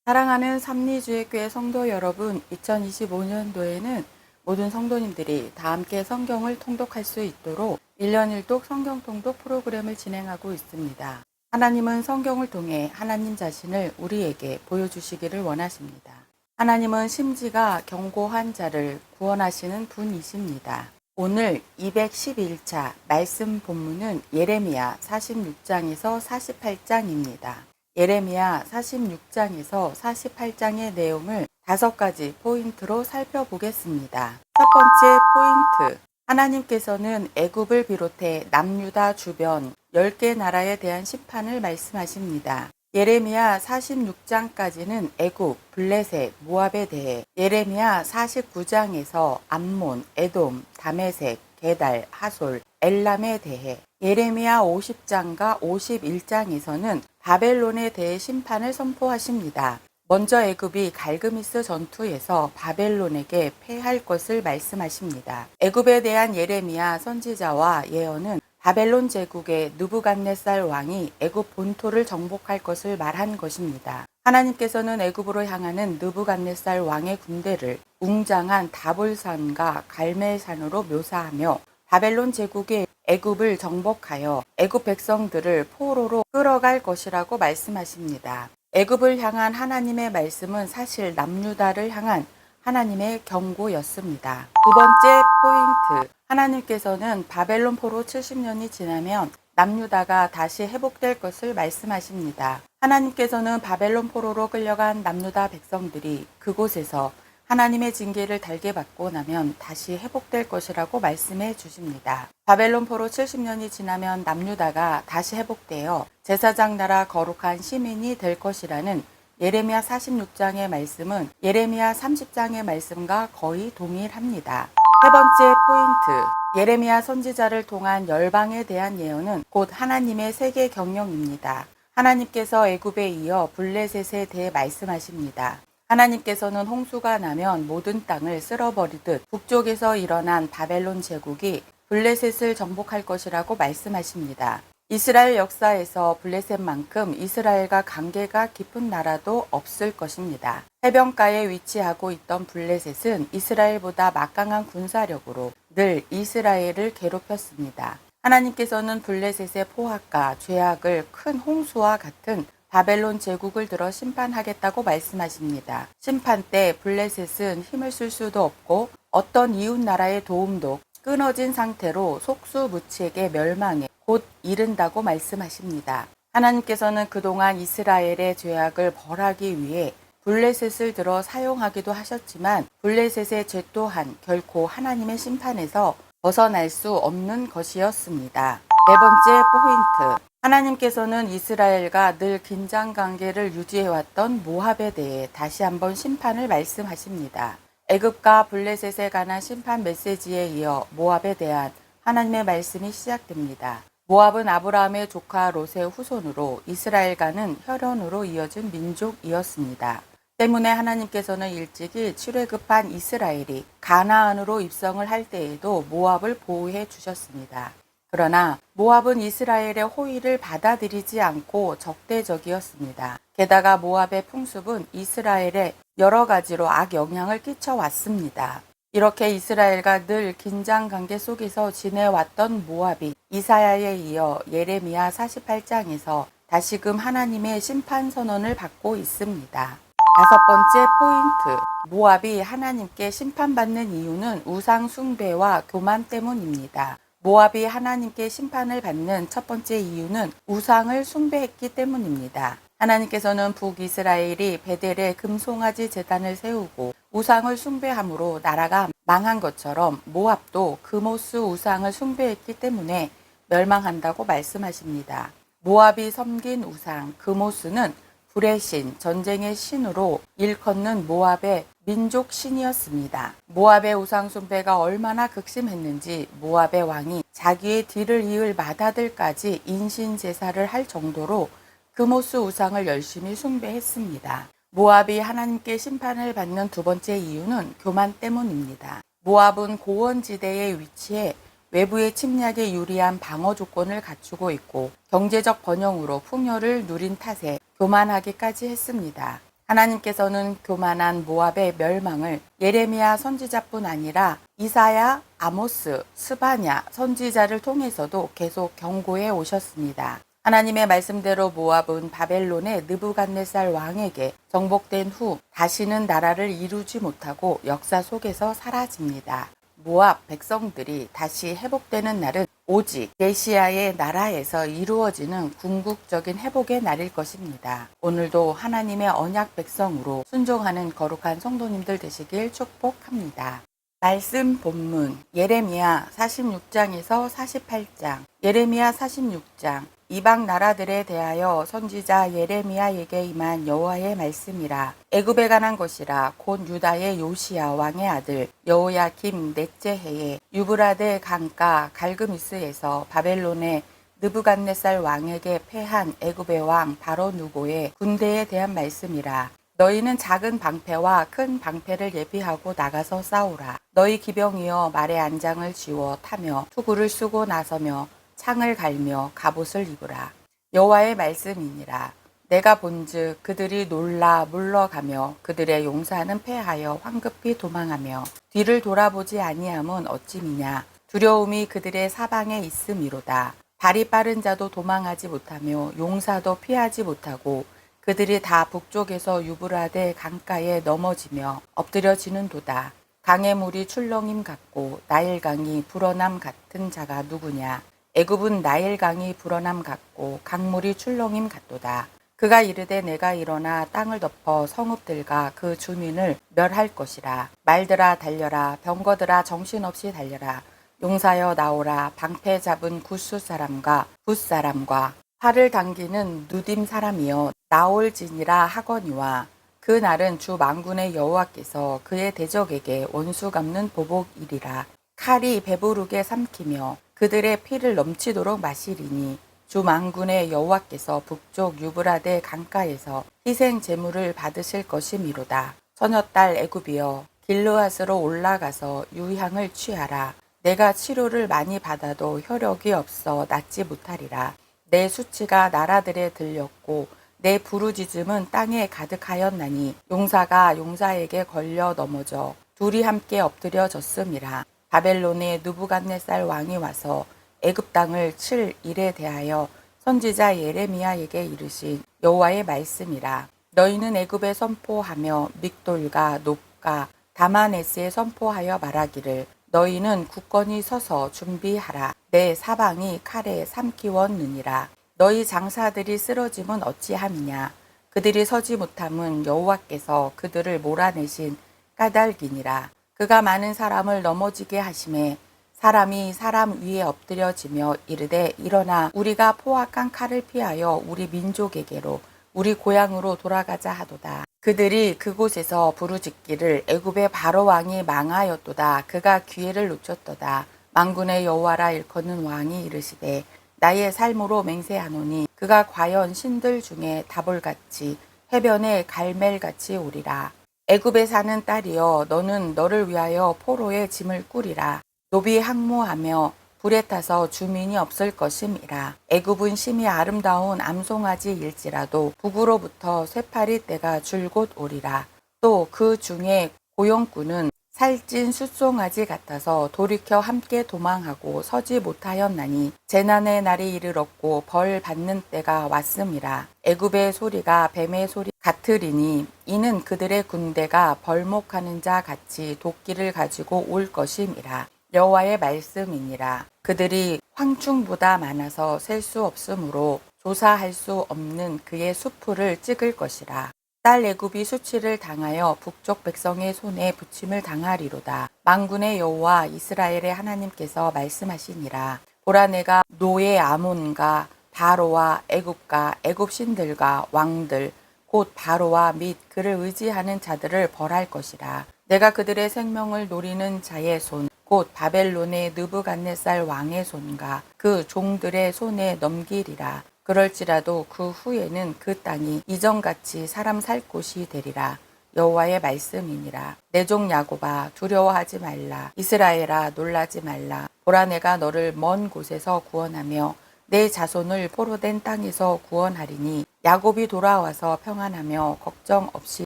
사랑하는 삼리주의교회 성도 여러분, 2025년도에는 모든 성도님들이 다 함께 성경을 통독할 수 있도록 1년 1독 성경 통독 프로그램을 진행하고 있습니다. 하나님은 성경을 통해 하나님 자신을 우리에게 보여주시기를 원하십니다. 하나님은 심지가 견고한 자를 구원하시는 분이십니다. 오늘 211차 말씀 본문은 예레미야 46장에서 48장입니다. 예레미야 46장에서 48장의 내용을 5가지 포인트로 살펴보겠습니다. 첫 번째 포인트, 하나님께서는 애굽을 비롯해 남유다 주변 10개 나라에 대한 심판을 말씀하십니다. 예레미야 46장까지는 애굽, 블레셋, 모압에 대해, 예레미야 49장에서 암몬, 에돔, 다메섹, 게달, 하솔, 엘람에 대해, 예레미야 50장과 51장에서는 바벨론에 대해 심판을 선포하십니다. 먼저 애굽이 갈그미스 전투에서 바벨론에게 패할 것을 말씀하십니다. 애굽에 대한 예레미야 선지자와 예언은 바벨론 제국의 느부갓네살 왕이 애굽 본토를 정복할 것을 말한 것입니다. 하나님께서는 애굽으로 향하는 느부갓네살 왕의 군대를 웅장한 다볼산과 갈멜산으로 묘사하며 바벨론 제국이 애굽을 정복하여 애굽 백성들을 포로로 끌어갈 것이라고 말씀하십니다. 애굽을 향한 하나님의 말씀은 사실 남유다를 향한 하나님의 경고였습니다. 두 번째 포인트, 하나님께서는 바벨론 포로 70년이 지나면 남유다가 다시 회복될 것을 말씀하십니다. 하나님께서는 바벨론 포로로 끌려간 남유다 백성들이 그곳에서 하나님의 징계를 달게 받고 나면 다시 회복될 것이라고 말씀해 주십니다. 바벨론 포로 70년이 지나면 남유다가 다시 회복되어 제사장 나라 거룩한 시민이 될 것이라는 예레미야 46장의 말씀은 예레미야 30장의 말씀과 거의 동일합니다. 세 번째 포인트, 예레미야 선지자를 통한 열방에 대한 예언은 곧 하나님의 세계 경영입니다. 하나님께서 애굽에 이어 블레셋에 대해 말씀하십니다. 하나님께서는 홍수가 나면 모든 땅을 쓸어버리듯 북쪽에서 일어난 바벨론 제국이 블레셋을 정복할 것이라고 말씀하십니다. 이스라엘 역사에서 블레셋만큼 이스라엘과 관계가 깊은 나라도 없을 것입니다. 해변가에 위치하고 있던 블레셋은 이스라엘보다 막강한 군사력으로 늘 이스라엘을 괴롭혔습니다. 하나님께서는 블레셋의 포악과 죄악을 큰 홍수와 같은 바벨론 제국을 들어 심판하겠다고 말씀하십니다. 심판 때 블레셋은 힘을 쓸 수도 없고 어떤 이웃 나라의 도움도 끊어진 상태로 속수무책의 멸망에 곧 이른다고 말씀하십니다. 하나님께서는 그동안 이스라엘의 죄악을 벌하기 위해 블레셋을 들어 사용하기도 하셨지만 블레셋의 죄 또한 결코 하나님의 심판에서 벗어날 수 없는 것이었습니다. 네 번째 포인트, 하나님께서는 이스라엘과 늘 긴장 관계를 유지해왔던 모압에 대해 다시 한번 심판을 말씀하십니다. 애굽과 블레셋에 관한 심판 메시지에 이어 모압에 대한 하나님의 말씀이 시작됩니다. 모압은 아브라함의 조카 롯의 후손으로 이스라엘과는 혈연으로 이어진 민족이었습니다. 때문에 하나님께서는 일찍이 출애굽한 이스라엘이 가나안으로 입성을 할 때에도 모압을 보호해 주셨습니다. 그러나 모압은 이스라엘의 호의를 받아들이지 않고 적대적이었습니다. 게다가 모압의 풍습은 이스라엘에 여러 가지로 악영향을 끼쳐왔습니다. 이렇게 이스라엘과 늘 긴장 관계 속에서 지내왔던 모압이 이사야에 이어 예레미야 48장에서 다시금 하나님의 심판 선언을 받고 있습니다. 다섯 번째 포인트, 모압이 하나님께 심판받는 이유는 우상 숭배와 교만 때문입니다. 모압이 하나님께 심판을 받는 첫 번째 이유는 우상을 숭배했기 때문입니다. 하나님께서는 북이스라엘이 베델에 금송아지 제단을 세우고 우상을 숭배함으로 나라가 망한 것처럼 모압도 그모스 우상을 숭배했기 때문에 멸망한다고 말씀하십니다. 모압이 섬긴 우상 그모스는 불의 신, 전쟁의 신으로 일컫는 모압의 민족 신이었습니다. 모압의 우상 숭배가 얼마나 극심했는지 모압의 왕이 자기의 뒤를 이을 맏아들까지 인신 제사를 할 정도로 그모스 우상을 열심히 숭배했습니다. 모압이 하나님께 심판을 받는 두 번째 이유는 교만 때문입니다. 모압은 고원지대에 위치해 외부의 침략에 유리한 방어 조건을 갖추고 있고 경제적 번영으로 풍요를 누린 탓에 교만하기까지 했습니다. 하나님께서는 교만한 모압의 멸망을 예레미야 선지자뿐 아니라 이사야, 아모스, 스바냐 선지자를 통해서도 계속 경고해 오셨습니다. 하나님의 말씀대로 모압은 바벨론의 느부갓네살 왕에게 정복된 후 다시는 나라를 이루지 못하고 역사 속에서 사라집니다. 모압 백성들이 다시 회복되는 날은 오직 메시아의 나라에서 이루어지는 궁극적인 회복의 날일 것입니다. 오늘도 하나님의 언약 백성으로 순종하는 거룩한 성도님들 되시길 축복합니다. 말씀 본문 예레미야 46장에서 48장. 예레미야 46장. 이방 나라들에 대하여 선지자 예레미야에게 임한 여호와의 말씀이라. 애굽에 관한 것이라. 곧 유다의 요시야 왕의 아들 여호야김 넷째 해에 유브라데 강가 갈그미스에서 바벨론의 느부갓네살 왕에게 패한 애굽의 왕 바로 누고의 군대에 대한 말씀이라. 너희는 작은 방패와 큰 방패를 예비하고 나가서 싸우라. 너희 기병이여 말의 안장을 쥐워 타며 투구를 쓰고 나서며 창을 갈며 갑옷을 입으라. 여호와의 말씀이니라. 내가 본즉 그들이 놀라 물러가며 그들의 용사는 패하여 황급히 도망하며 뒤를 돌아보지 아니함은 어찌미냐. 두려움이 그들의 사방에 있음이로다. 발이 빠른 자도 도망하지 못하며 용사도 피하지 못하고 그들이 다 북쪽에서 유브라데 강가에 넘어지며 엎드려지는도다. 강의 물이 출렁임 같고 나일강이 불어남 같은 자가 누구냐. 애굽은 나일강이 불어남 같고 강물이 출렁임 같도다. 그가 이르되 내가 일어나 땅을 덮어 성읍들과 그 주민을 멸할 것이라. 말들아 달려라. 병거들아 정신없이 달려라. 용사여 나오라. 방패 잡은 굿수 사람과 붓 사람과 팔을 당기는 누딤 사람이여 나올지니라 하거니와 그 날은 주 만군의 여호와께서 그의 대적에게 원수 갚는 보복이리라. 칼이 배부르게 삼키며 그들의 피를 넘치도록 마시리니 주 만군의 여호와께서 북쪽 유브라데 강가에서 희생 제물을 받으실 것이미로다. 처녀딸 애굽이여 길르앗으로 올라가서 유향을 취하라. 내가 치료를 많이 받아도 혈력이 없어 낫지 못하리라. 내 수치가 나라들에 들렸고 내 부르짖음은 땅에 가득하였나니 용사가 용사에게 걸려 넘어져 둘이 함께 엎드려졌음이라. 바벨론의 느부갓네살 왕이 와서 애굽 땅을 칠 일에 대하여 선지자 예레미야에게 이르신 여호와의 말씀이라. 너희는 애굽에 선포하며 믹돌과 높과 다마네스에 선포하여 말하기를 너희는 굳건히 서서 준비하라. 내 사방이 칼에 삼키웠느니라. 너희 장사들이 쓰러짐은 어찌함이냐. 그들이 서지 못함은 여호와께서 그들을 몰아내신 까닭이니라. 그가 많은 사람을 넘어지게 하심에 사람이 사람 위에 엎드려지며 이르되 일어나 우리가 포악한 칼을 피하여 우리 민족에게로 우리 고향으로 돌아가자 하도다. 그들이 그곳에서 부르짖기를 애굽의 바로 왕이 망하였도다. 그가 기회를 놓쳤도다. 만군의 여호와라 일컫는 왕이 이르시되 나의 삶으로 맹세하노니 그가 과연 신들 중에 다볼같이 해변에 갈멜같이 오리라. 애굽에 사는 딸이여 너는 너를 위하여 포로의 짐을 꾸리라. 노비 항모하며 불에 타서 주민이 없을 것임이라. 애굽은 심히 아름다운 암송아지일지라도 북으로부터 쇠파리 떼가 줄곧 오리라. 또 그 중에 고용꾼은 살찐 숫송아지 같아서 돌이켜 함께 도망하고 서지 못하였나니 재난의 날이 이르렀고 벌 받는 때가 왔음이라. 애굽의 소리가 뱀의 소리 같으리니 이는 그들의 군대가 벌목하는 자 같이 도끼를 가지고 올 것임이라. 여호와의 말씀이니라. 그들이 황충보다 많아서 셀 수 없으므로 조사할 수 없는 그의 수풀을 찍을 것이라. 딸 애굽이 수치를 당하여 북쪽 백성의 손에 부침을 당하리로다. 만군의 여호와 이스라엘의 하나님께서 말씀하시니라. 보라 내가 노예 아몬과 바로와 애굽과 애굽 신들과 왕들 곧 바로와 및 그를 의지하는 자들을 벌할 것이라. 내가 그들의 생명을 노리는 자의 손 곧 바벨론의 느부갓네살 왕의 손과 그 종들의 손에 넘기리라. 그럴지라도 그 후에는 그 땅이 이전같이 사람 살 곳이 되리라. 여호와의 말씀이니라. 내 종 야곱아 두려워하지 말라. 이스라엘아 놀라지 말라. 보라 내가 너를 먼 곳에서 구원하며 내 자손을 포로된 땅에서 구원하리니 야곱이 돌아와서 평안하며 걱정 없이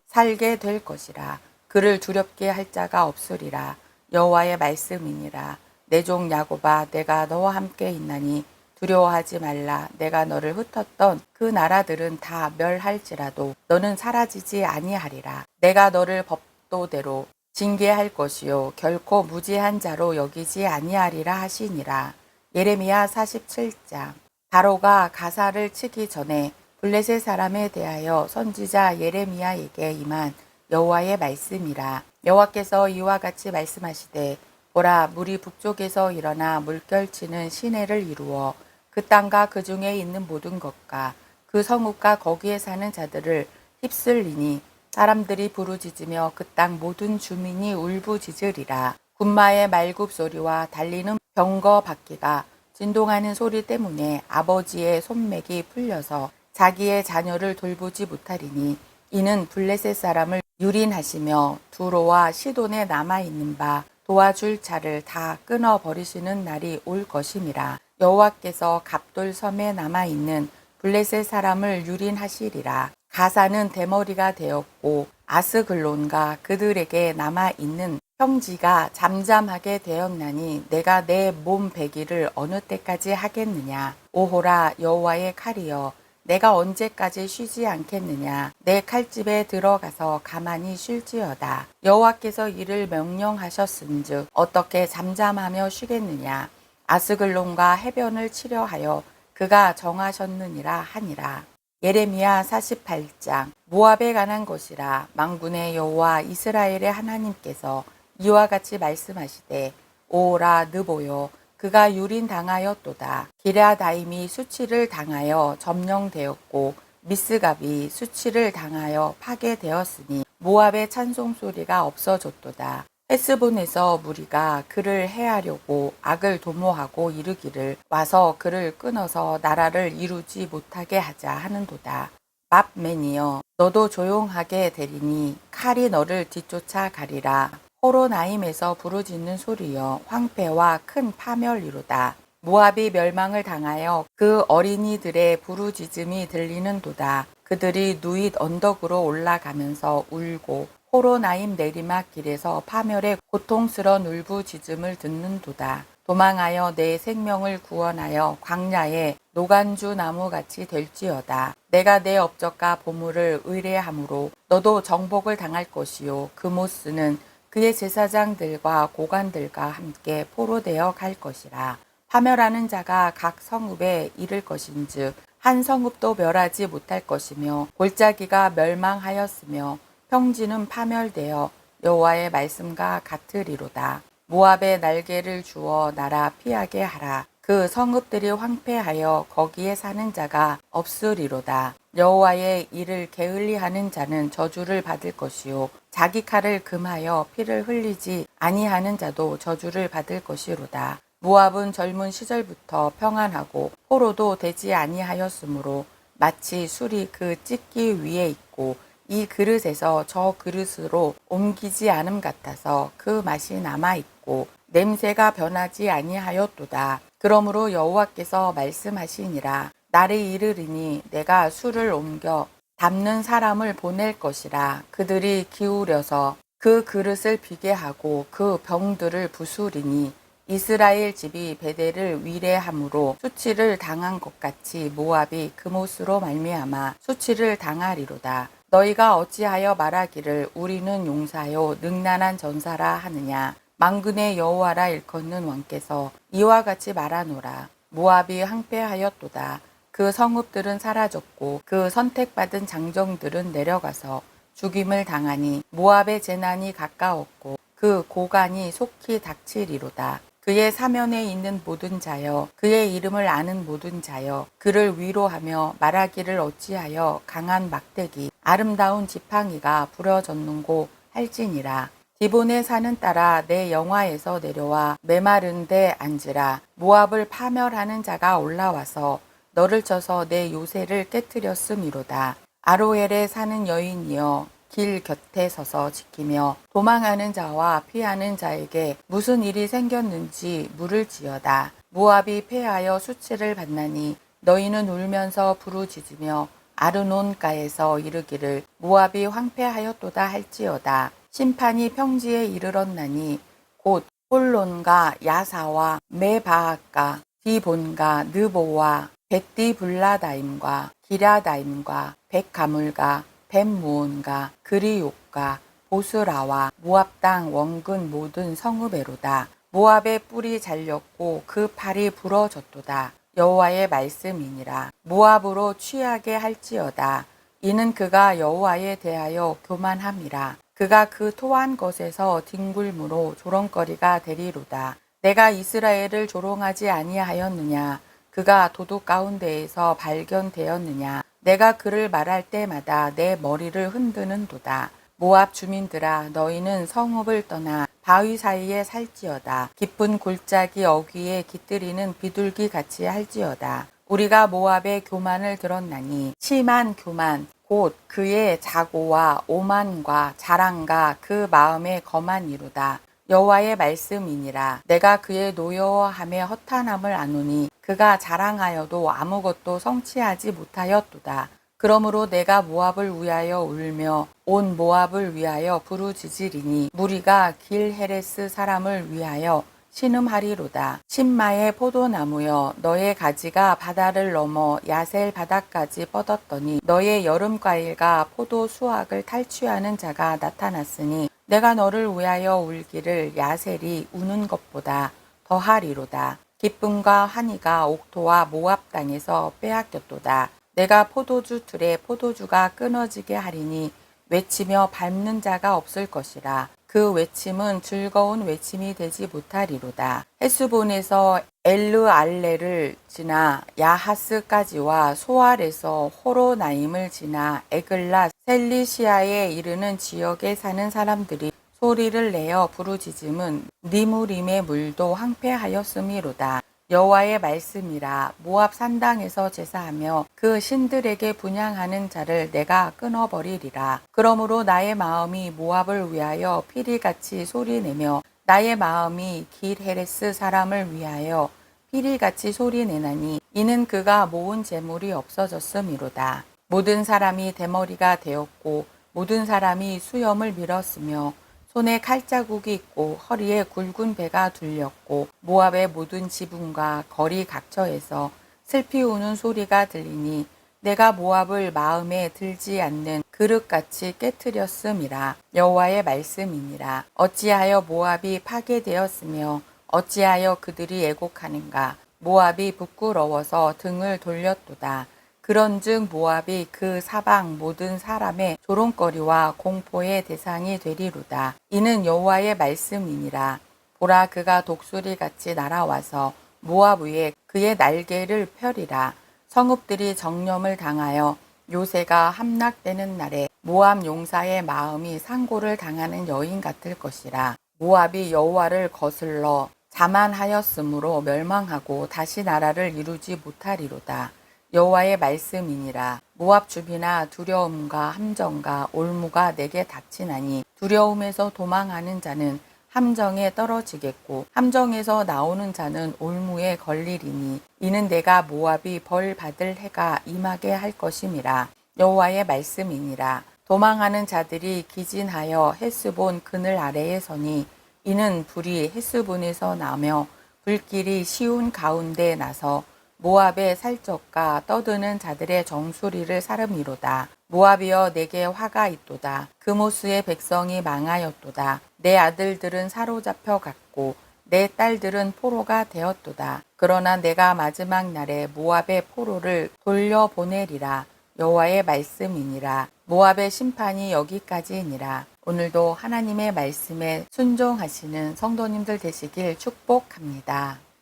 살게 될 것이라. 그를 두렵게 할 자가 없으리라. 여호와의 말씀이니라. 내 종 야곱아, 내가 너와 함께 있나니 두려워하지 말라. 내가 너를 흩었던 그 나라들은 다 멸할지라도 너는 사라지지 아니하리라. 내가 너를 법도대로 징계할 것이요 결코 무지한 자로 여기지 아니하리라 하시니라. 예레미야 47장. 바로가 가사를 치기 전에 블레셋 사람에 대하여 선지자 예레미야에게 임한 여호와의 말씀이라. 여호와께서 이와 같이 말씀하시되, 보라, 물이 북쪽에서 일어나 물결치는 시내를 이루어 그 땅과 그 중에 있는 모든 것과 그 성읍과 거기에 사는 자들을 휩쓸리니 사람들이 부르짖으며 그 땅 모든 주민이 울부짖으리라. 군마의 말굽 소리와 달리는 병거 바퀴가 진동하는 소리 때문에 아버지의 손맥이 풀려서 자기의 자녀를 돌보지 못하리니 이는 블레셋 사람을 유린하시며 두로와 시돈에 남아있는 바 도와줄 자를 다 끊어버리시는 날이 올 것임이라. 여호와께서 갑돌 섬에 남아있는 블레셋 사람을 유린하시리라. 가사는 대머리가 되었고 아스글론과 그들에게 남아있는 평지가 잠잠하게 되었나니 내가 내 몸 배기를 어느 때까지 하겠느냐. 오호라, 여호와의 칼이여, 내가 언제까지 쉬지 않겠느냐. 내 칼집에 들어가서 가만히 쉴지어다. 여호와께서 이를 명령하셨은즉 어떻게 잠잠하며 쉬겠느냐. 아스글론과 해변을 치려 하여 그가 정하셨느니라 하니라. 예레미야 48장. 모압에 관한 것이라. 만군의 여호와 이스라엘의 하나님께서 이와 같이 말씀하시되, 오라 느보요, 그가 유린당하였도다. 기랴다임이 수치를 당하여 점령되었고 미스갑이 수치를 당하여 파괴되었으니 모압의 찬송소리가 없어졌도다. 헤스본에서 무리가 그를 해하려고 악을 도모하고 이르기를, 와서 그를 끊어서 나라를 이루지 못하게 하자 하는도다. 맙맨이여, 너도 조용하게 되리니 칼이 너를 뒤쫓아 가리라. 호로나임에서 부르짖는 소리여, 황폐와 큰 파멸이로다. 모압이 멸망을 당하여 그 어린이들의 부르짖음이 들리는도다. 그들이 누잇 언덕으로 올라가면서 울고 호로나임 내리막 길에서 파멸의 고통스러운 울부짖음을 듣는도다. 도망하여 내 생명을 구원하여 광야에 노간주 나무같이 될지어다. 내가 내 업적과 보물을 의뢰함으로 너도 정복을 당할 것이요 그모스는 그의 제사장들과 고관들과 함께 포로되어 갈 것이라. 파멸하는 자가 각 성읍에 이를 것인즉 한 성읍도 멸하지 못할 것이며 골짜기가 멸망하였으며 평지는 파멸되어 여호와의 말씀과 같으리로다. 모압에 날개를 주어 날아 피하게 하라. 그 성읍들이 황폐하여 거기에 사는 자가 없으리로다. 여호와의 일을 게을리하는 자는 저주를 받을 것이요 자기 칼을 금하여 피를 흘리지 아니하는 자도 저주를 받을 것이로다. 모압은 젊은 시절부터 평안하고 포로도 되지 아니하였으므로 마치 술이 그 찢기 위에 있고 이 그릇에서 저 그릇으로 옮기지 않음 같아서 그 맛이 남아있고 냄새가 변하지 아니하였도다. 그러므로 여호와께서 말씀하시니라. 날이 이르리니 내가 술을 옮겨 담는 사람을 보낼 것이라. 그들이 기울여서 그 그릇을 비게 하고 그 병들을 부수리니 이스라엘 집이 베델을 위례함으로 수치를 당한 것 같이 모압이 그못으로 말미암아 수치를 당하리로다. 너희가 어찌하여 말하기를 우리는 용사요 능란한 전사라 하느냐. 만군의 여호와라 일컫는 왕께서 이와 같이 말하노라. 모압이 항폐하였도다. 그 성읍들은 사라졌고 그 선택받은 장정들은 내려가서 죽임을 당하니 모압의 재난이 가까웠고 그 고간이 속히 닥치리로다. 그의 사면에 있는 모든 자여, 그의 이름을 아는 모든 자여, 그를 위로하며 말하기를 어찌하여 강한 막대기 아름다운 지팡이가 부러졌는고 할지니라. 디본의 산은 따라 내 영화에서 내려와 메마른 데 앉으라. 모압을 파멸하는 자가 올라와서 너를 쳐서 내 요새를 깨뜨렸음이로다. 아로엘에 사는 여인이여, 길 곁에 서서 지키며 도망하는 자와 피하는 자에게 무슨 일이 생겼는지 물을지어다. 모압이 패하여 수치를 받나니 너희는 울면서 부르짖으며 아르논가에서 이르기를 모압이 황폐하였도다 할지어다. 심판이 평지에 이르렀나니 곧 홀론과 야사와 메바학과 디본과 느보와 벳디블라다임과 기라다임과 벳가물과 벳무온과 그리옥과 보스라와 모압 땅 원근 모든 성읍에로다. 모압의 뿔이 잘렸고 그 팔이 부러졌도다. 여호와의 말씀이니라. 모압으로 취하게 할지어다. 이는 그가 여호와에 대하여 교만함이라. 그가 그 토한 것에서 뒹굴므로 조롱거리가 되리로다. 내가 이스라엘을 조롱하지 아니하였느냐. 그가 도둑 가운데에서 발견되었느냐. 내가 그를 말할 때마다 내 머리를 흔드는도다. 모압 주민들아, 너희는 성읍을 떠나 바위 사이에 살지어다. 깊은 골짜기 어귀에 깃들이는 비둘기 같이 할지어다. 우리가 모압의 교만을 들었나니 심한 교만 곧 그의 자고와 오만과 자랑과 그 마음의 거만 이루다. 여호와의 말씀이니라. 내가 그의 노여워함의 허탄함을 아노니 그가 자랑하여도 아무것도 성취하지 못하였도다. 그러므로 내가 모압을 위하여 울며 온 모압을 위하여 부르짖으리니 무리가 길 헤레스 사람을 위하여 신음하리로다. 신마의 포도나무여, 너의 가지가 바다를 넘어 야셀 바다까지 뻗었더니 너의 여름 과일과 포도 수확을 탈취하는 자가 나타났으니 내가 너를 위하여 울기를 야셀이 우는 것보다 더하리로다. 기쁨과 환희가 옥토와 모압 땅에서 빼앗겼도다. 내가 포도주 틀에 포도주가 끊어지게 하리니 외치며 밟는 자가 없을 것이라. 그 외침은 즐거운 외침이 되지 못하리로다. 헤스본에서 엘르알레를 지나 야하스까지와 소알에서 호로나임을 지나 에글라 셀리시아에 이르는 지역에 사는 사람들이 소리를 내어 부르짖음은 니무림의 물도 황폐하였음이로다. 여호와의 말씀이라. 모압 산당에서 제사하며 그 신들에게 분향하는 자를 내가 끊어버리리라. 그러므로 나의 마음이 모압을 위하여 피리같이 소리내며 나의 마음이 길 헤레스 사람을 위하여 피리같이 소리내나니 이는 그가 모은 재물이 없어졌음이로다. 모든 사람이 대머리가 되었고 모든 사람이 수염을 밀었으며 손에 칼자국이 있고 허리에 굵은 배가 둘렸고 모압의 모든 지붕과 거리 각처에서 슬피 우는 소리가 들리니 내가 모압을 마음에 들지 않는 그릇같이 깨뜨렸음이라. 여호와의 말씀이니라. 어찌하여 모압이 파괴되었으며 어찌하여 그들이 애곡하는가. 모압이 부끄러워서 등을 돌렸도다. 그런즉 모압이 그 사방 모든 사람의 조롱거리와 공포의 대상이 되리로다. 이는 여호와의 말씀이니라. 보라, 그가 독수리같이 날아와서 모압 위에 그의 날개를 펴리라. 성읍들이 정념을 당하여 요새가 함락되는 날에 모압 용사의 마음이 상고를 당하는 여인 같을 것이라. 모압이 여호와를 거슬러 자만하였으므로 멸망하고 다시 나라를 이루지 못하리로다. 여호와의 말씀이니라. 모압 주민아, 두려움과 함정과 올무가 내게 닥치나니 두려움에서 도망하는 자는 함정에 떨어지겠고 함정에서 나오는 자는 올무에 걸리리니 이는 내가 모압이 벌 받을 해가 임하게 할 것임이라. 여호와의 말씀이니라. 도망하는 자들이 기진하여 헤스본 그늘 아래에 서니 이는 불이 헤스본에서 나며 불길이 시온 가운데 나서 모압의 살적과 떠드는 자들의 정수리를 사름이로다. 모압이여, 내게 화가 있도다. 그모스의 백성이 망하였도다. 내 아들들은 사로잡혀 갔고 내 딸들은 포로가 되었도다. 그러나 내가 마지막 날에 모압의 포로를 돌려보내리라. 여호와의 말씀이니라. 모압의 심판이 여기까지이니라. 오늘도 하나님의 말씀에 순종하시는 성도님들 되시길 축복합니다.